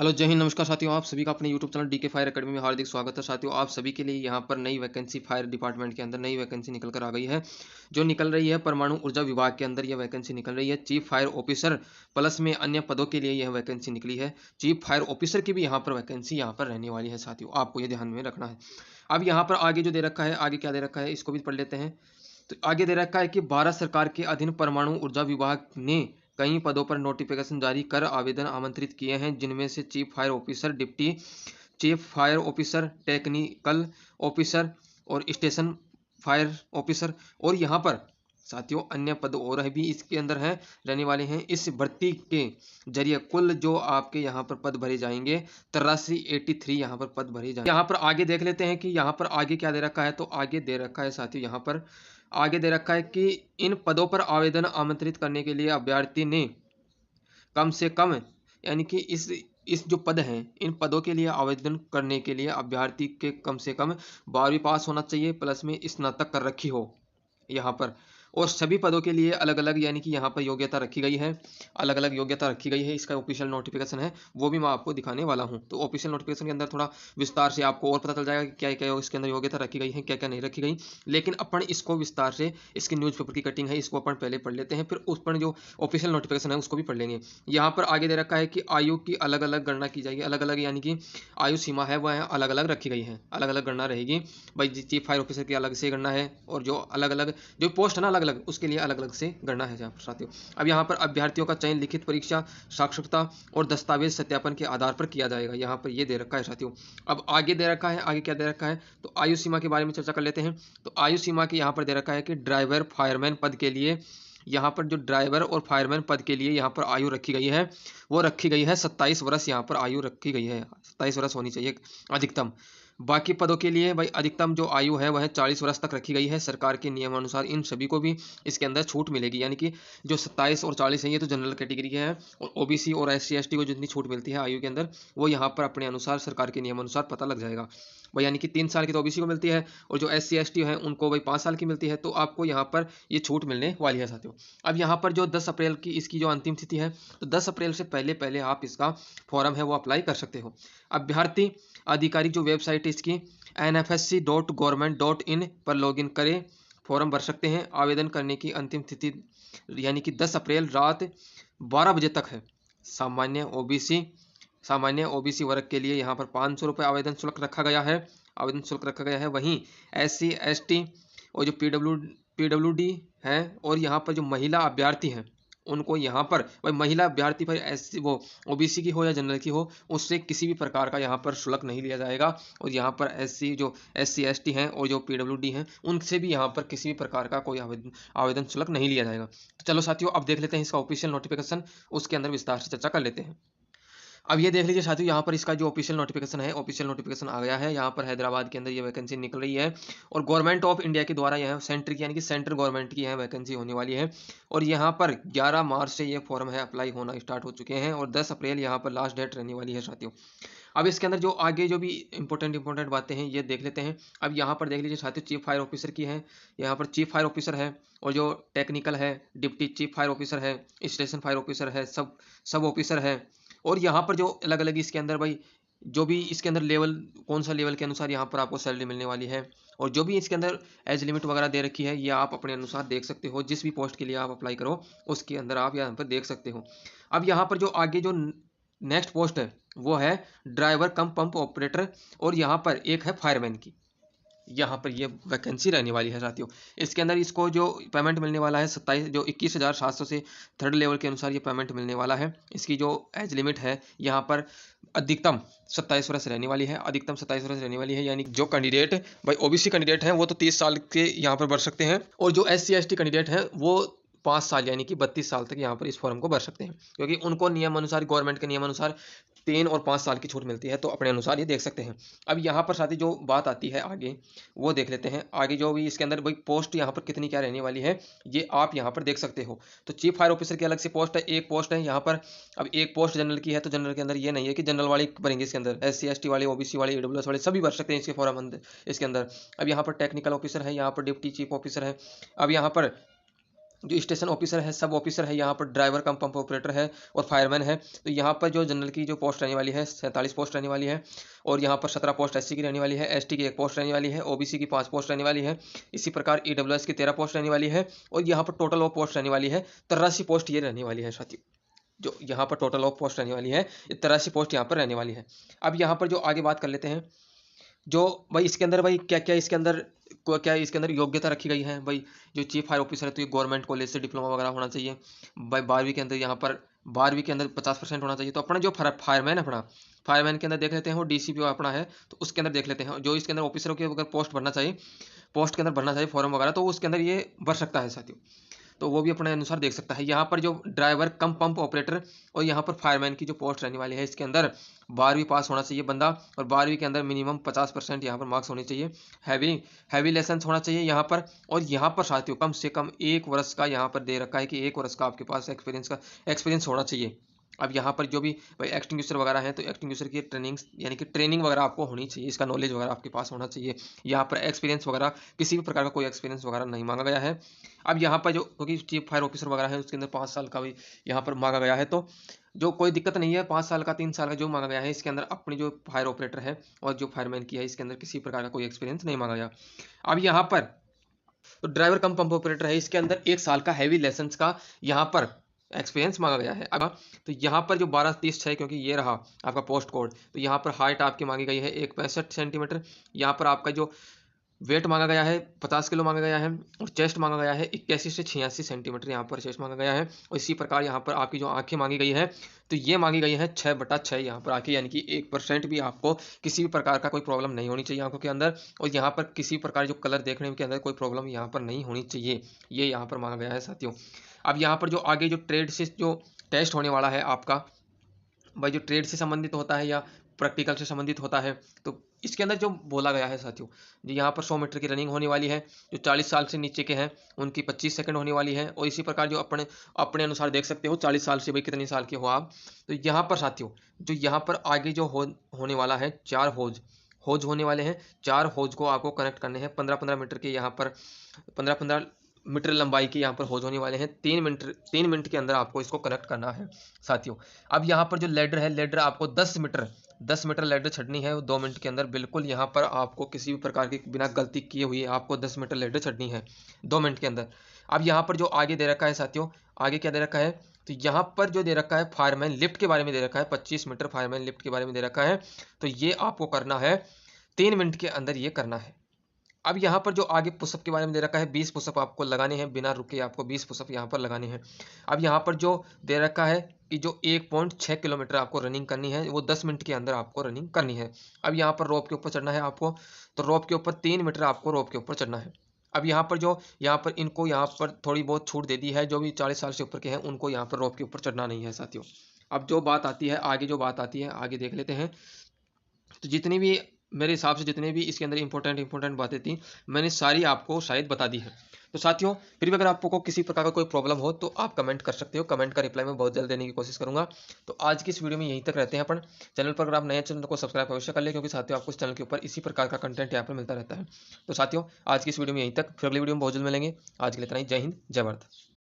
Hello जय हिंद, नमस्कार साथियों। आप सभी का अपने YouTube channel DK Fire Academy में हार्दिक स्वागत है। साथियों, आप सभी के लिए यहाँ पर नई वैकेंसी फायर डिपार्टमेंट के अंदर नई वैकेंसी निकल कर आ गई है। जो निकल रही है परमाणु ऊर्जा विभाग के अंदर यह वैकेंसी निकल रही है। चीफ फायर ऑफिसर प्लस में अन्य पदों के लिए यह वैकेंसी निकली है। चीफ फायर ऑफिसर की भी यहाँ पर वैकेंसी यहाँ पर रहने वाली है। साथियों, आपको ये ध्यान में रखना है। अब यहाँ पर आगे जो दे रखा है, आगे क्या दे रखा है इसको भी पढ़ लेते हैं। तो आगे दे रखा है कि भारत सरकार के अधीन परमाणु ऊर्जा विभाग ने कई पदों पर नोटिफिकेशन जारी कर आवेदन आमंत्रित किए हैं, जिनमें से chief fire officer, deputy chief fire officer, technical officer और स्टेशन फायर ऑफिसर। और यहाँ पर साथियों अन्य पद और भी इसके अंदर हैं, रहने वाले हैं। इस भर्ती के जरिए कुल जो आपके यहाँ पर पद भरे जाएंगे 83 यहाँ पर पद भरे जाएंगे। यहाँ पर आगे देख लेते हैं कि यहाँ पर आगे क्या दे रखा है। तो आगे दे रखा है साथियों, यहाँ पर आगे दे रखा है कि इन पदों पर आवेदन आमंत्रित करने के लिए अभ्यर्थी ने कम से कम, यानी कि इस जो पद हैं, इन पदों के लिए आवेदन करने के लिए अभ्यर्थी के कम से कम 12वीं पास होना चाहिए, प्लस में स्नातक कर रखी हो यहाँ पर। और सभी पदों के लिए अलग अलग, यानी कि यहाँ पर योग्यता रखी गई है, अलग अलग योग्यता रखी गई है। इसका ऑफिशियल नोटिफिकेशन है, वो भी मैं आपको दिखाने वाला हूँ। तो ऑफिशियल नोटिफिकेशन के अंदर थोड़ा विस्तार से आपको और पता चल जाएगा कि क्या क्या इसके अंदर योग्यता रखी गई है, क्या क्या नहीं रखी गई। लेकिन अपन इसको विस्तार से, इसकी न्यूज़पेपर की कटिंग है, इसको अपन पहले पढ़ लेते हैं, फिर उस पर जो ऑफिशियल नोटिफिकेशन है उसको भी पढ़ लेंगे। यहाँ पर आगे दे रखा है कि आयु की अलग अलग गणना की जाएगी। अलग अलग यानी कि आयु सीमा है वह अलग अलग रखी गई है, अलग अलग गणना रहेगी भाई। चीफ फायर ऑफिसर की अलग से गणना है, और जो अलग अलग जो पोस्ट है ना अलग अलग, उसके लिए अलग अलग से गणना है यहाँ पर साथियों। अब यहाँ पर अभ्यर्थियों का चयन लिखित परीक्षा, साक्षरता और दस्तावेज सत्यापन के आधार पर किया जाएगा। यहाँ पर ये दे रखा है साथियों। अब आगे दे रखा है, आगे क्या दे रखा है। तो आयु सीमा के बारे में चर्चा कर लेते हैं। तो आयु सीमा के यहाँ पर दे रखा है कि ड्राइवर फायरमैन पद के लिए, यहाँ पर जो ड्राइवर और फायरमैन पद के लिए यहाँ पर आयु रखी गई है, वो रखी गई है 27 वर्ष। यहाँ पर आयु रखी गई है 27 वर्ष होनी चाहिए अधिकतम। बाकी पदों के लिए भाई अधिकतम जो आयु है वह 40 वर्ष तक रखी गई है। सरकार के नियमानुसार इन सभी को भी इसके अंदर छूट मिलेगी, यानी कि जो 27 और 40 है ये तो जनरल कैटेगरी के हैं, और ओबीसी और एससी एसटी को जितनी छूट मिलती है आयु के अंदर, वो यहाँ पर अपने अनुसार सरकार के नियमानुसार पता लग जाएगा भाई। यानी कि 3 साल की तो ओबीसी को मिलती है, और जो एससी एसटी है उनको भाई 5 साल की मिलती है। तो आपको यहाँ पर ये छूट मिलने वाली है साथियों। अब यहाँ पर जो 10 अप्रैल की इसकी जो अंतिम तिथि है, तो 10 अप्रैल से पहले पहले आप इसका फॉर्म है वो अप्लाई कर सकते हो। अभ्यर्थी आधिकारिक जो वेबसाइट है इसकी nfsc.government.in पर लॉगिन करें, फॉर्म भर सकते हैं। आवेदन करने की अंतिम तिथि यानी कि 10 अप्रैल रात 12 बजे तक है। सामान्य ओबीसी वर्ग के लिए यहाँ पर 500 रुपये आवेदन शुल्क रखा गया है, वहीं SC ST और जो पीडब्ल्यूडी है, और यहाँ पर जो महिला अभ्यर्थी हैं उनको यहाँ पर भाई, महिला अभ्यर्थी पर एस वो ओबीसी की हो या जनरल की हो, उससे किसी भी प्रकार का यहाँ पर शुल्क नहीं लिया जाएगा। और यहाँ पर SC ST हैं और जो पीडब्ल्यूडी हैं उनसे भी यहाँ पर किसी भी प्रकार का कोई आवेदन शुल्क नहीं लिया जाएगा। तो चलो साथियों, अब देख लेते हैं इसका ऑफिशियल नोटिफिकेशन, उसके अंदर विस्तार से चर्चा कर लेते हैं। अब ये देख लीजिए साथियों, यहाँ पर इसका जो ऑफिशियल नोटिफिकेशन है, ऑफिशियल नोटिफिकेशन आ गया है। यहाँ पर हैदराबाद के अंदर ये वैकेंसी निकल रही है, और गवर्नमेंट ऑफ इंडिया के द्वारा यह सेंटर की, यानी कि सेंट्रल गवर्नमेंट की यह वैकेंसी होने वाली है। और यहाँ पर 11 मार्च से ये फॉर्म है अप्लाई होना स्टार्ट हो चुके हैं, और 10 अप्रैल यहाँ पर लास्ट डेट रहने वाली है साथियों। अब इसके अंदर जो आगे जो भी इंपॉर्टेंट बातें हैं ये देख लेते हैं। अब यहाँ पर देख लीजिए साथियों, चीफ फायर ऑफिसर की है, यहाँ पर चीफ फायर ऑफिसर है, और जो टेक्निकल है, डिप्टी चीफ फायर ऑफिसर है, स्टेशन फायर ऑफिसर है, सब ऑफिसर है। और यहाँ पर जो अलग अलग इसके अंदर भाई, जो भी इसके अंदर लेवल, कौन सा लेवल के अनुसार यहाँ पर आपको सैलरी मिलने वाली है, और जो भी इसके अंदर एज लिमिट वगैरह दे रखी है, ये आप अपने अनुसार देख सकते हो। जिस भी पोस्ट के लिए आप अप्लाई करो उसके अंदर आप यहाँ पर देख सकते हो। अब यहाँ पर जो आगे जो नेक्स्ट पोस्ट है वो है ड्राइवर कम पंप ऑपरेटर, और यहाँ पर एक है फायरमैन की। यहाँ पर ये वैकेंसी रहने वाली है साथियों। इसके अंदर इसको जो पेमेंट मिलने वाला है 21,700 से थर्ड लेवल के अनुसार ये पेमेंट मिलने वाला है। इसकी जो एज लिमिट है यहाँ पर अधिकतम 27 वर्ष रहने वाली है, अधिकतम 27 वर्ष रहने वाली है। यानी जो कैंडिडेट भाई ओबीसी कैंडिडेट हैं वो तो 30 साल के यहाँ पर भर सकते हैं, और जो SC ST कैंडिडेट हैं वो 5 साल यानी कि 32 साल तक यहाँ पर इस फॉर्म को भर सकते हैं, क्योंकि उनको नियम अनुसार, गवर्नमेंट के नियम अनुसार 3 और 5 साल की छूट मिलती है, तो अपने अनुसार ये देख सकते हैं। अब यहाँ पर साथी जो बात आती है आगे वो देख लेते हैं। आगे जो भी इसके अंदर भाई पोस्ट यहाँ पर कितनी क्या रहने वाली है ये आप यहाँ पर देख सकते हो। तो चीफ फायर ऑफिसर की अलग से पोस्ट है, एक पोस्ट है यहाँ पर। अब एक पोस्ट जनरल की है, तो जनरल के अंदर ये नहीं है कि जनरल वाले भरेंगे, इसके अंदर SC ST वाले, ओबीसी वाले, EWS वाले सभी भर सकते हैं इसके फॉर्म इसके अंदर। अब यहाँ पर टेक्निकल ऑफिसर है, यहाँ पर डिप्टी चीफ ऑफिसर है। अब यहाँ पर जो स्टेशन ऑफिसर है, सब ऑफिसर है, यहाँ पर ड्राइवर कम पंप ऑपरेटर है और फायरमैन है। तो यहाँ पर जो जनरल की जो पोस्ट रहने वाली है 47 पोस्ट रहने वाली है, और यहाँ पर 17 पोस्ट एससी की रहने वाली है, एसटी की 1 पोस्ट रहने वाली है, ओबीसी की 5 पोस्ट रहने वाली है। इसी प्रकार ईडब्ल्यूएस की 13 पोस्ट रहने वाली है, और यहाँ पर टोटल ऑफ पोस्ट रहने वाली है 83 पोस्ट ये रहने वाली है साथियों। जो यहाँ पर टोटल ऑफ पोस्ट रहने वाली है 83 पोस्ट यहाँ पर रहने वाली है। अब यहाँ पर जो आगे बात कर लेते हैं, जो भाई इसके अंदर भाई क्या क्या इसके अंदर क्या इसके अंदर योग्यता रखी गई है। भाई जो चीफ फायर ऑफिसर है तो ये गवर्नमेंट कॉलेज से डिप्लोमा वगैरह होना चाहिए। भाई 12वीं के अंदर यहाँ पर 12वीं के अंदर 50% होना चाहिए। तो अपना जो फायरमैन है, अपना फायरमैन के अंदर देख लेते हैं, वो डीसीपी अपना है तो उसके अंदर देख लेते हैं। जो इसके अंदर ऑफिसरों की अगर पोस्ट भरना चाहिए, पोस्ट के अंदर भरना चाहिए फॉर्म वगैरह, तो उसके अंदर ये भर सकता है साथियों। तो वो भी अपने अनुसार देख सकता है। यहाँ पर जो ड्राइवर कम पंप ऑपरेटर और यहाँ पर फायरमैन की जो पोस्ट रहने वाली है, इसके अंदर 12वीं पास होना चाहिए बंदा, और 12वीं के अंदर मिनिमम 50% यहाँ पर मार्क्स होने चाहिए। हैवी लाइसेंस होना चाहिए यहाँ पर। और यहाँ पर साथियों कम से कम 1 वर्ष का यहाँ पर दे रखा है कि 1 वर्ष का आपके पास एक्सपीरियंस होना चाहिए। अब यहाँ पर जो भी भाई एक्सटिंग्विशर वगैरह है तो एक्सटिंग्विशर की ट्रेनिंग यानी कि ट्रेनिंग वगैरह आपको होनी चाहिए, इसका नॉलेज वगैरह आपके पास होना चाहिए। यहाँ पर एक्सपीरियंस वगैरह किसी भी प्रकार का कोई एक्सपीरियंस वगैरह नहीं मांगा गया है। अब यहाँ पर जो क्योंकि चीफ फायर ऑफिसर वगैरह है उसके अंदर 5 साल का भी यहाँ पर मांगा गया है, तो जो कोई दिक्कत नहीं है। 5 साल का 3 साल का जो मांगा गया है, इसके अंदर अपनी जो फायर ऑपरेटर है और जो फायरमैन की है इसके अंदर किसी प्रकार का कोई एक्सपीरियंस नहीं मांगा गया। अब यहाँ पर तो ड्राइवर कम पंप ऑपरेटर है, इसके अंदर 1 साल का हैवी लाइसेंस का यहाँ पर एक्सपीरियंस मांगा गया है। अब तो यहाँ पर जो 12-30-6 क्योंकि ये रहा आपका पोस्ट कोड, तो यहाँ पर हाइट आपकी मांगी गई है 165 सेंटीमीटर। यहाँ पर आपका जो वेट मांगा गया है 50 किलो मांगा गया है, और चेस्ट मांगा गया है 81 से 86 सेंटीमीटर यहाँ पर चेस्ट मांगा गया है। और इसी प्रकार यहाँ पर आपकी जो आंखें मांगी गई है तो ये मांगी गई है 6/6 यहाँ पर आंखें, यानी कि 1% भी आपको किसी भी प्रकार का कोई प्रॉब्लम नहीं होनी चाहिए आंखों के अंदर। और यहाँ पर किसी प्रकार जो कलर देखने के अंदर कोई प्रॉब्लम यहाँ पर नहीं होनी चाहिए, ये यहाँ पर मांगा गया है साथियों। अब यहाँ पर जो आगे जो ट्रेड से जो टेस्ट होने वाला है आपका, भाई जो ट्रेड से संबंधित होता है या प्रैक्टिकल से संबंधित होता है, तो इसके अंदर जो बोला गया है साथियों, जो यहाँ पर 100 मीटर की रनिंग होने वाली है। जो 40 साल से नीचे के हैं उनकी 25 सेकंड होने वाली है। और इसी प्रकार जो अपने अपने अनुसार देख सकते हो 40 साल से भाई कितनी साल के हो आप। तो यहाँ पर साथियों जो यहाँ पर आगे जो होने वाला है 4 होज होने वाले हैं। 4 होज को आपको कनेक्ट करने हैं 15-15 मीटर के, यहाँ पर 15-15 मीटर लंबाई के यहाँ पर होज होने वाले हैं। 3 मिनट के अंदर आपको इसको कनेक्ट करना है साथियों। अब यहाँ पर जो लेडर है, लेडर आपको 10 मीटर लेडर छड़नी है 2 मिनट के अंदर। बिल्कुल यहाँ पर आपको किसी भी प्रकार की बिना गलती किए हुए आपको 10 मीटर लेडर छड़नी है 2 मिनट के अंदर। अब यहाँ पर जो आगे दे रखा है साथियों, आगे क्या दे रखा है, तो यहाँ पर जो दे रखा है फायरमैन लिफ्ट के बारे में दे रखा है, 25 मीटर फायरमैन लिफ्ट के बारे में दे रखा है। तो ये आपको करना है 3 मिनट के अंदर ये करना है। अब यहाँ पर जो आगे पुशअप के बारे में दे रखा है 20 पुशअप आपको लगाने हैं बिना रुके, आपको 20 पुशअप यहाँ पर लगाने हैं। अब यहाँ पर जो दे रखा है कि जो 1.6 किलोमीटर आपको रनिंग करनी है, वो 10 मिनट के अंदर आपको रनिंग करनी है। अब यहाँ पर रोप के ऊपर चढ़ना है आपको, तो रोप के ऊपर 3 मीटर आपको रोप के ऊपर चढ़ना है। अब यहाँ पर जो यहाँ पर इनको यहाँ पर थोड़ी बहुत छूट दे दी है, जो भी 40 साल से ऊपर के हैं उनको यहाँ पर रोप के ऊपर चढ़ना नहीं है साथियों। अब जो बात आती है आगे, जो बात आती है आगे देख लेते हैं। तो जितनी भी मेरे हिसाब से जितने भी इसके अंदर इंपॉर्टेंट बातें थी मैंने सारी आपको शायद बता दी है। तो साथियों फिर भी अगर आपको किसी प्रकार का कोई प्रॉब्लम हो तो आप कमेंट कर सकते हो, कमेंट का रिप्लाई मैं बहुत जल्द देने की कोशिश करूंगा। तो आज की इस वीडियो में यहीं तक रहते हैं अपन। चैनल पर अगर आप नए चैनल को सब्सक्राइब अवश्य कर ले, क्योंकि साथियों आपको इस चैनल के ऊपर इसी प्रकार का कंटेंट यहाँ पर मिलता रहता है। तो साथियों आज की इस वीडियो में यहीं तक, फिर अगली वीडियो में बहुत जल्द मिलेंगे। आज के लिए इतना ही। जय हिंद, जय भारत।